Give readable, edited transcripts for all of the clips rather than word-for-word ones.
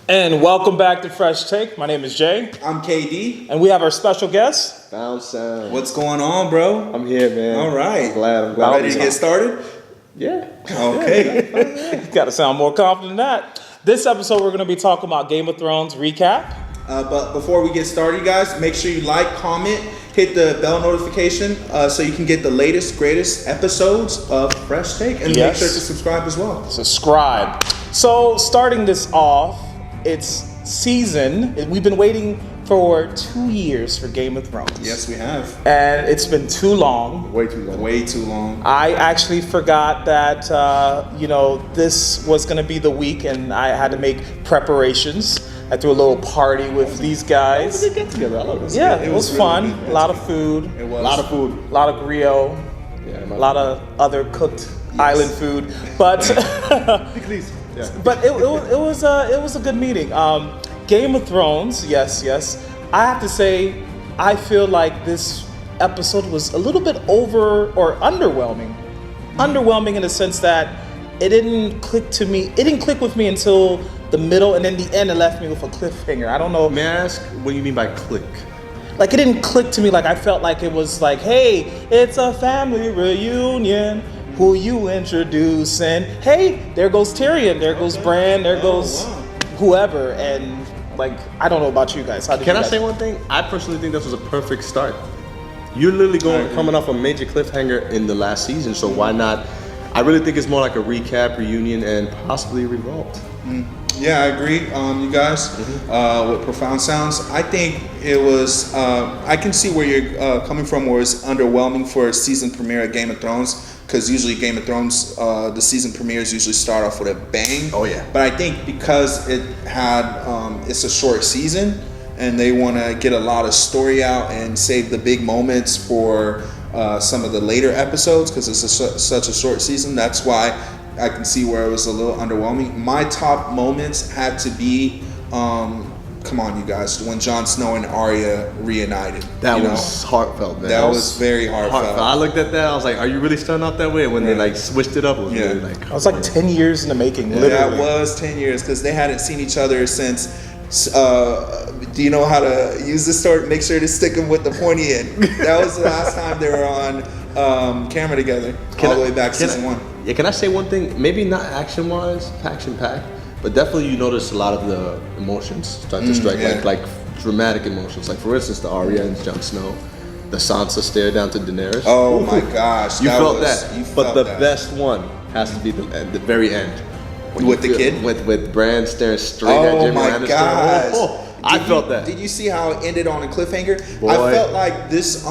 And welcome back to Fresh Take. My name is Jay. I'm KD. And we have our special guest. Found sound. What's going on, bro? I'm here, man. All right. I'm glad. Ready to get started? Yeah. Okay. You got to sound more confident than that. This episode, we're going to be talking about Game of Thrones recap. But before we get started, you guys, make sure you like, comment, hit the bell notification so you can get the latest, greatest episodes of Fresh Take. And make sure to subscribe as well. Subscribe. So, starting this off, it's season. We've been waiting for 2 years for Game of Thrones. Yes, we have. And it's been too long. Way too long. Way too long. I actually forgot that, this was going to be the week, and I had to make preparations. I threw a little party with these guys. Get together. I love this. Yeah, it was really fun. good. A lot of food. It was. A lot of food. A lot of griot. Yeah, A lot of other cooked island food. But Yeah. but it was a good meeting. Game of Thrones, yes. I have to say, I feel like this episode was a little bit underwhelming. Underwhelming in the sense that it didn't click to me. It didn't click with me until the middle, and then the end it left me with a cliffhanger. I don't know. May I ask what you mean by click? Like, it didn't click to me. Like, I felt like it was like, hey, it's a family reunion. Who you introducing? Hey, there goes Tyrion. There goes Bran. There goes whoever. And like, I don't know about you guys. Can I say one thing? I personally think this was a perfect start. You're literally coming off a major cliffhanger in the last season, so why not? I really think it's more like a recap, reunion, and possibly a revolt. Yeah, I agree. You guys, with Profound Sounds, I think it was. I can see where you're coming from, where it's underwhelming for a season premiere of Game of Thrones, because usually Game of Thrones, the season premieres usually start off with a bang. Oh yeah. But I think because it had, it's a short season, and they want to get a lot of story out and save the big moments for some of the later episodes, because it's such a short season. That's why I can see where it was a little underwhelming. My top moments had to be, come on, you guys, when Jon Snow and Arya reunited. That was heartfelt, man. That was very heartfelt. I looked at that, I was like, are you really starting off that way? When they like switched it up, it was really like... I was like 10 years in the making, literally. That was 10 years, because they hadn't seen each other since... do you know how to use the sword? Make sure to stick them with the pointy end. That was the last time they were on camera together, all the way back season 1. Yeah, can I say one thing? Maybe not action-wise, action-packed, but definitely you notice a lot of the emotions start to strike, like dramatic emotions. Like, for instance, the Arya and Jon Snow, the Sansa stare down to Daenerys. Oh my gosh. You felt that. But the best one has to be the very end. When with the feel, kid? With Bran staring straight at Jaime Lannister. Gosh. I felt that. Did you see how it ended on a cliffhanger? Boy. I felt like this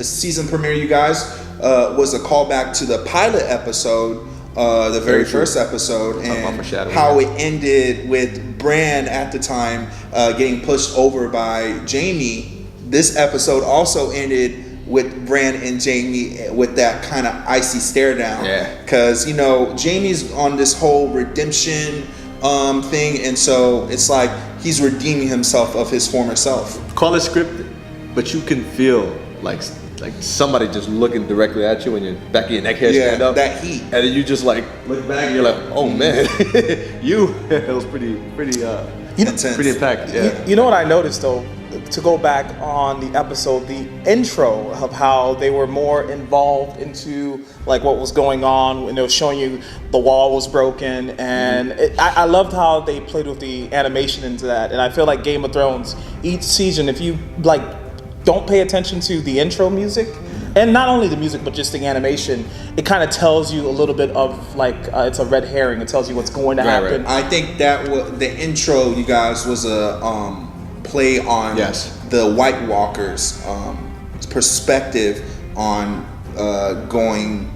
season premiere, you guys, was a callback to the pilot episode, the very first episode, and how it ended with Bran at the time getting pushed over by Jaime. This episode also ended with Bran and Jaime with that kind of icy stare down. Yeah. Because, Jaime's on this whole redemption thing, and so it's like he's redeeming himself of his former self. Call it scripted, but you can feel like somebody just looking directly at you, and your back of your neck hair stand up. That heat. And then you just like look back and you're like, oh man, it was pretty intense. pretty impactful. Yeah. You know what I noticed though? To go back on the episode, the intro of how they were more involved into like what was going on when they were showing you the wall was broken, and I loved how they played with the animation into that. And I feel like Game of Thrones, each season, if you like don't pay attention to the intro music, and not only the music but just the animation, it kind of tells you a little bit of like it's a red herring. It tells you what's going to happen. I think that the intro, you guys, was a play on the White Walkers' perspective on going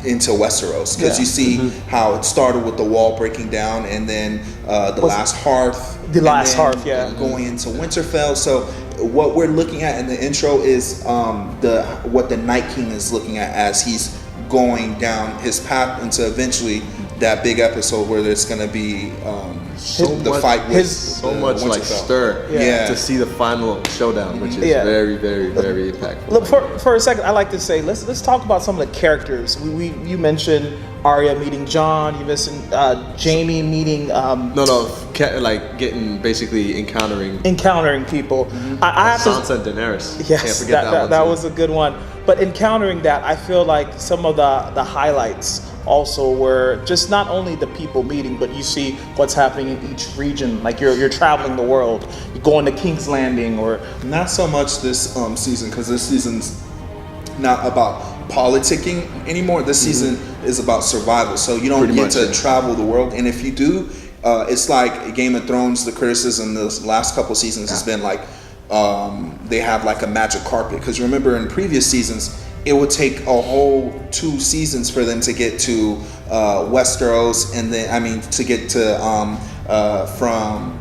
into Westeros, because you see how it started with the wall breaking down, and then the last hearth, going into Winterfell. So what we're looking at in the intro is what the Night King is looking at as he's going down his path into eventually that big episode where there's going to be the fight with so much like stir to see the final showdown, which is very, very, very impactful. Look, for a second, I like to say let's talk about some of the characters. You mentioned Arya meeting Jon. You're missing Jaime meeting. Like basically encountering people. I have Sansa and Daenerys. Yes, Can't forget that was a good one. But encountering that, I feel like some of the highlights also were just not only the people meeting, but you see what's happening in each region. Like you're traveling the world. You're going to King's Landing, or not so much this season, because this season's not about politicking anymore. This season is about survival. So you don't get to travel the world, and if you do, it's like Game of Thrones. The criticism the last couple seasons has been like they have like a magic carpet, because remember in previous seasons it would take a whole 2 seasons for them to get to Westeros, and then to get to from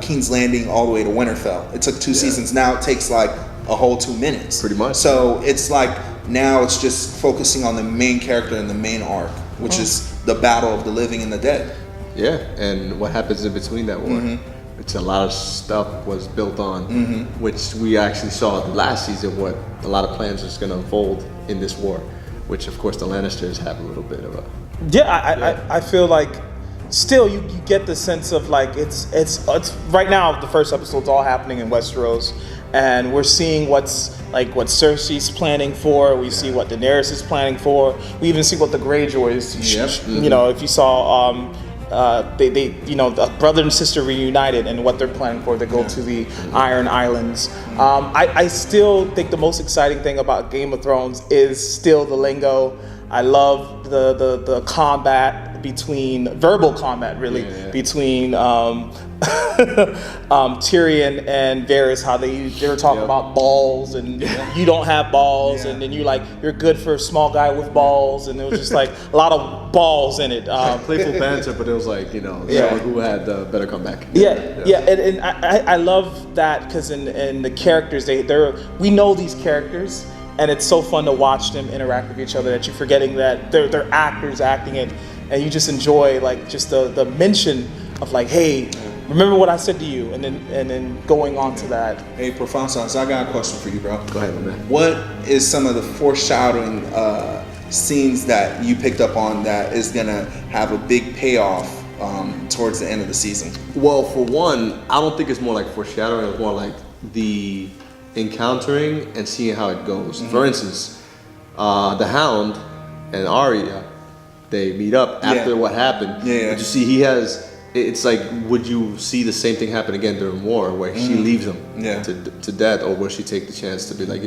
King's Landing all the way to Winterfell. It took 2 seasons. Now it takes like a whole 2 minutes. Pretty much. So it's like now it's just focusing on the main character and the main arc, which is the battle of the living and the dead. Yeah, and what happens in between that war. It's a lot of stuff was built on, which we actually saw the last season, what a lot of plans is going to unfold in this war, which of course the Lannisters have a little bit of a... I feel like still you get the sense of like it's right now the first episode's all happening in Westeros, and we're seeing what Cersei's planning for. We see what Daenerys is planning for. We even see what the Greyjoys, if you saw they the brother and sister reunited and what they're planning for. They go to the Iron Islands. I still think the most exciting thing about Game of Thrones is still the lingo. I love the combat verbal combat between Tyrion and Varys, how they were talking about balls, and you don't have balls, and then you're good for a small guy with balls, and it was just like a lot of balls in it. Playful banter, but it was like showing who had the better comeback. And I love that, because in the characters we know these characters, and it's so fun to watch them interact with each other that you're forgetting that they're actors acting it, and you just enjoy like just the mention of like, hey, remember what I said to you, and then going on to that. Hey, Profound Science, I got a question for you, bro. Go ahead, my man. What is some of the foreshadowing scenes that you picked up on that is gonna have a big payoff towards the end of the season? Well, for one, I don't think it's more like foreshadowing. It's more like the encountering and seeing how it goes. For instance, the Hound and Arya, they meet up after what happened. But you see, it's like, would you see the same thing happen again during war, where she leaves him to death, or will she take the chance to be like,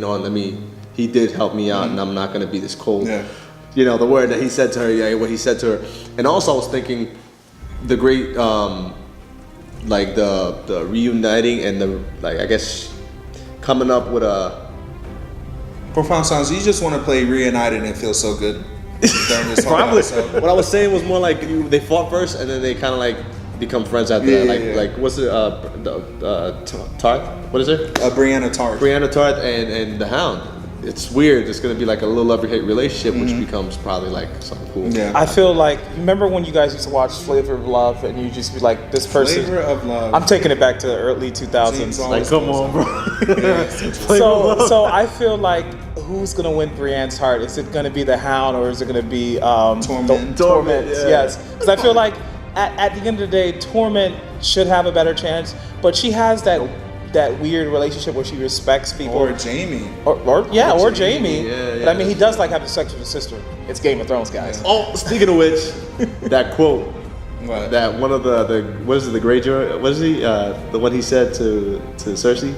he did help me out, and I'm not gonna be this cold. The word that he said to her, what he said to her. And also I was thinking the great like the reuniting and the I guess coming up with a Profound Sounds. You just want to play Reunited and feel so good during this whole Probably. episode. What I was saying was more like they fought first, and then they kind of like become friends after that. Like what's it? Tarth? What is it? Brianna Tarth. Brianna Tarth and the Hound. It's weird. It's gonna be like a little love-hate relationship, which becomes probably like something cool. I feel like, remember when you guys used to watch Flavor of Love, and you just be like, this person. Flavor of Love. I'm taking it back to the early 2000s. Like, come on, bro. So I feel like, who's gonna win Brienne's heart? Is it gonna be the Hound, or is it gonna be Torment? Torment. Yes, because I feel like at the end of the day, Torment should have a better chance, but she has that weird relationship where she respects people. Or Jaime. Or Jaime. Yeah, But I mean, he does like having sex with his sister. It's Game of Thrones, guys. Oh, speaking of which, that quote. What? That one of the what is it, the Greyjoy? What is he? The one he said to Cersei?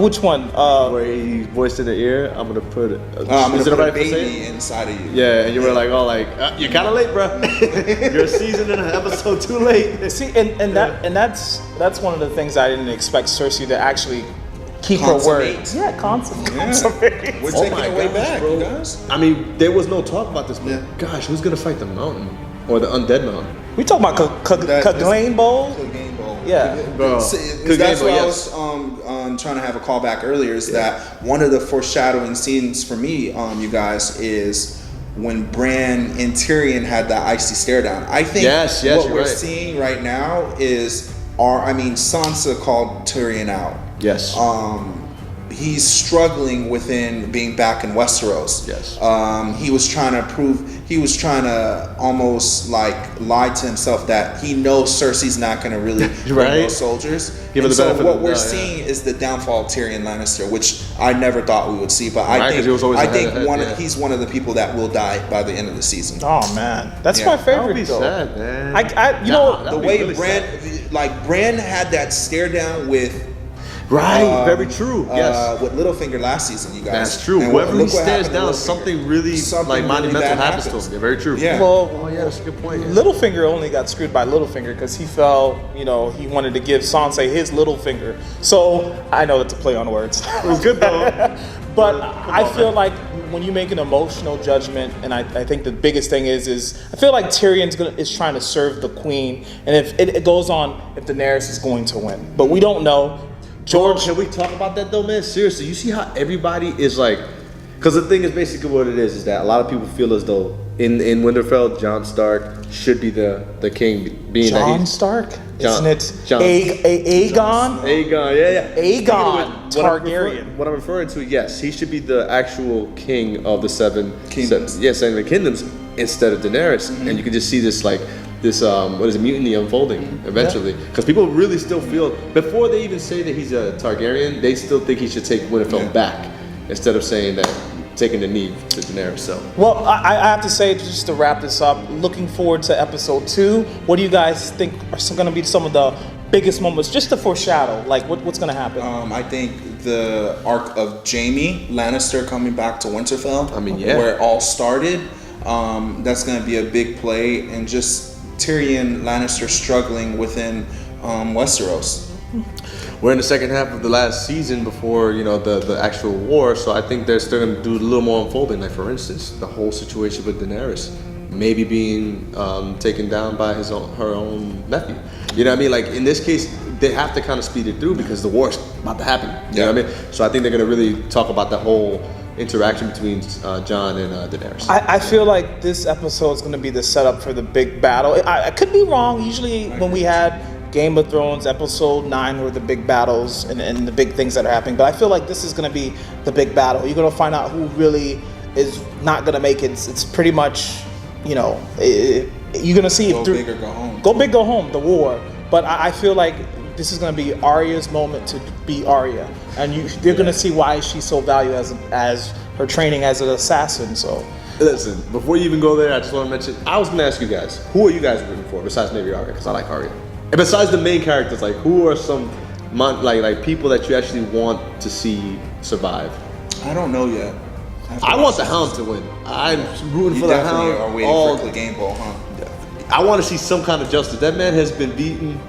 Which one? Where he voiced in the ear, I'm gonna put it. I'm gonna put a baby inside of you. Yeah, and you were like, you're kind of late, bro. You're a season and an episode too late. See, and that's one of the things I didn't expect Cersei to actually keep her word. Yeah, consummate. We're taking it way back, bro. You guys. I mean, there was no talk about this, but gosh, who's gonna fight the Mountain or the Undead Mountain? We talking about Clegane Bowl? Clegane Bowl. Yeah. Bro. That's what I was trying to have a call back earlier, is that one of the foreshadowing scenes for me, you guys, is when Bran and Tyrion had that icy stare down. I think what we're seeing right now is Sansa called Tyrion out. Yes. he's struggling within being back in Westeros. Yes. He was trying to almost like lie to himself that he knows Cersei's not going to really bring those soldiers. And so what we're seeing is the downfall of Tyrion Lannister, which I never thought we would see. But I think he's one of the people that will die by the end of the season. Oh man, that's my favorite. That would be though. sad, man. The way really Bran had that stare down with. Right, very true. Yes, with Littlefinger last season, you guys. That's true. And whoever he stares down, something really monumental happens to him. Yeah, very true. Yeah. Well, that's a good point. Yeah. Littlefinger only got screwed by Littlefinger because he fell. You know, he wanted to give Sansa his little finger. So I know that's a play on words. It was good though. But I feel like when you make an emotional judgment, and I think the biggest thing is I feel like Tyrion's is trying to serve the queen, and if it goes on, if Daenerys is going to win, but we don't know. George, can we talk about that though, man? Seriously, you see how everybody is like, because the thing is basically what it is that a lot of people feel as though in Winterfell, Jon Stark should be the king, being Jon Stark? Isn't it Aegon? Aegon, yeah. Aegon Targaryen. What I'm referring to, yes, he should be the actual king of the seven kingdoms. Seven kingdoms instead of Daenerys, and you can just see this mutiny unfolding eventually, because people really still feel, before they even say that he's a Targaryen, they still think he should take Winterfell back instead of saying that taking the knee to Daenerys. So well, I have to say, just to wrap this up, looking forward to episode 2. What do you guys think are going to be some of the biggest moments, just to foreshadow, like what's going to happen? I think the arc of Jaime Lannister coming back to Winterfell, where it all started, that's going to be a big play, and just Tyrion Lannister struggling within Westeros. We're in the second half of the last season before the actual war, so I think they're still going to do a little more unfolding. Like for instance, the whole situation with Daenerys, maybe being taken down by her own nephew. You know what I mean? Like in this case, they have to kind of speed it through because the war's about to happen. You know what I mean? So I think they're going to really talk about the whole interaction between Jon and Daenerys. I feel like this episode is going to be the setup for the big battle. I could be wrong. Usually when we had Game of Thrones episode 9 were the big battles and the big things that are happening, but I feel like this is going to be the big battle. You're going to find out who really is not going to make it. It's pretty much, you're going to see go big or go home. Go big, go home, the war. But I feel like this is going to be Arya's moment to be Arya, and you're going to see why she's so valued as her training as an assassin. So listen, before you even go there, I just want to mention, I was going to ask you guys, who are you guys rooting for besides maybe Arya? Because I like Arya. And besides the main characters, like who are some like people that you actually want to see survive? I don't know yet. I want the Hound to win. I'm rooting for the Hound. You definitely are waiting for the Clegane Bowl, huh? I want to see some kind of justice. That man has been beaten.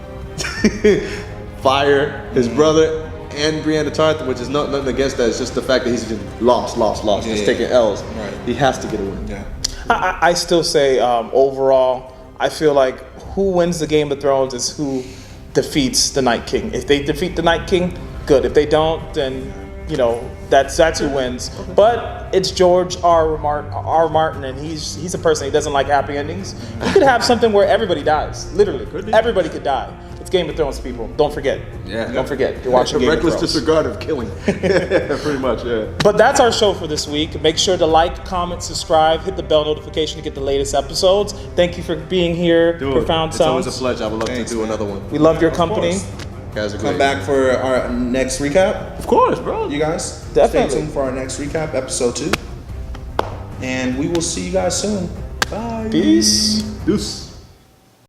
Fire, his brother, and Brienne of Tarth, which is nothing against that. It's just the fact that he's just lost, just taking L's. Right. He has to get a win. Yeah. I still say overall, I feel like who wins the Game of Thrones is who defeats the Night King. If they defeat the Night King, good. If they don't, then that's who wins. But it's George R. Martin, and he's a person, he doesn't like happy endings. You could have something where everybody dies. Literally, everybody could die. It's Game of Thrones, people. Don't forget. Yeah. Don't forget. You're watching Game of Thrones. Reckless disregard of killing. Pretty much, yeah. But that's our show for this week. Make sure to like, comment, subscribe, hit the bell notification to get the latest episodes. Thank you for being here, Profound Sounds. It's always a pleasure. I would love to do another one. We love your company. You guys are great. Come back for our next recap. Of course, bro. You guys. Definitely. Stay tuned for our next recap, episode 2. And we will see you guys soon. Bye. Peace. Deuce.